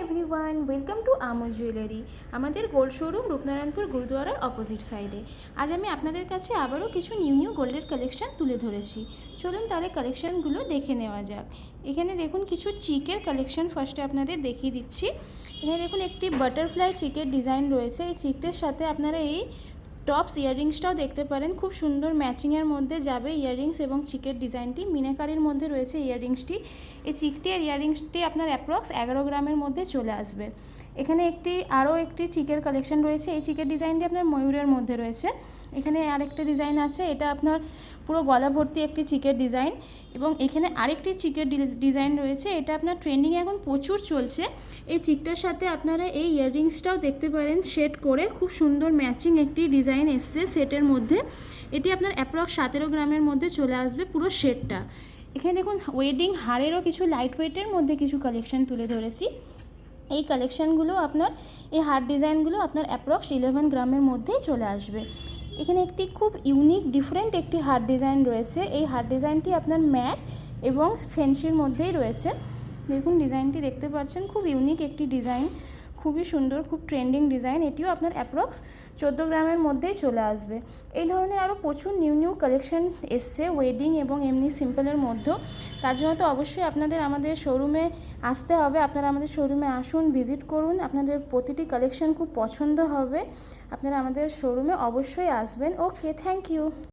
Everyone, welcome to আমল jewellery. আমাদের gold showroom Rupnarayanpur গুরুদুয়ারার opposite সাইডে। আজ আমি আপনাদের কাছে আবারও কিছু নিউ গোল্ডের কালেকশন তুলে ধরেছি। চলুন তাহলে কালেকশানগুলো দেখে নেওয়া যাক। এখানে দেখুন কিছু চিকের কালেকশন ফার্স্টে আপনাদের দেখিয়ে দিচ্ছি। এখানে দেখুন একটি বাটারফ্লাই চিকের ডিজাইন রয়েছে। এই চিকটার সাথে আপনারা এই টপস ইয়াররিংসটাও দেখতে পারেন, খুব সুন্দর ম্যাচিংয়ের মধ্যে যাবে ইয়াররিংস এবং চিকের ডিজাইনটি। মিনাকারির মধ্যে রয়েছে ইয়াররিংসটি। এই চিকটি আর ইয়াররিংসটি আপনার অ্যাপ্রক্স 11 গ্রামের মধ্যে চলে আসবে। এখানে আরও একটি চিকের কালেকশন রয়েছে। এই চিকের ডিজাইনটি আপনার ময়ূরের মধ্যে রয়েছে। এখানে আরেকটা ডিজাইন আছে, এটা আপনার পুরো গলা ভর্তি একটি চিকের ডিজাইন। এবং এখানে আরেকটি চিকের ডিজাইন রয়েছে, এটা আপনার ট্রেন্ডিংয়ে এখন প্রচুর চলছে। এই চিকটার সাথে আপনারা এই ইয়াররিংসটাও দেখতে পারেন সেট করে, খুব সুন্দর ম্যাচিং একটি ডিজাইন এসছে সেটের মধ্যে। এটি আপনার অ্যাপ্রক্স 17 গ্রামের মধ্যে চলে আসবে পুরো সেটটা। এখানে দেখুন ওয়েডিং হারেরও কিছু লাইট ওয়েটের মধ্যে কিছু কালেকশন তুলে ধরেছি। এই কালেকশানগুলো আপনার এই হার ডিজাইনগুলো আপনার অ্যাপ্রক্স 11 গ্রামের মধ্যেই চলে আসবে। এখানে একটি খুব ইউনিক ডিফারেন্ট একটি হার ডিজাইন রয়েছে। এই হার ডিজাইনটি আপনার ম্যাট এবং ফেন্সির মধ্যেই রয়েছে। দেখুন ডিজাইনটি দেখতে পাচ্ছেন, খুব ইউনিক একটি ডিজাইন, খুবই সুন্দর, খুব ট্রেন্ডিং ডিজাইন। এটিও আপনার অ্যাপ্রক্স 14 গ্রামের মধ্যেই চলে আসবে। এই ধরনের আরও প্রচুর নিউ কালেকশন এসছে ওয়েডিং এবং এমনি সিম্পলের মধ্যেও। তার জন্য তো অবশ্যই আপনাদের আমাদের শোরুমে আসতে হবে। আপনারা আমাদের শোরুমে আসুন, ভিজিট করুন, আপনাদের প্রতিটি কালেকশন খুব পছন্দ হবে। আপনারা আমাদের শোরুমে অবশ্যই আসবেন। ওকে, থ্যাংক ইউ।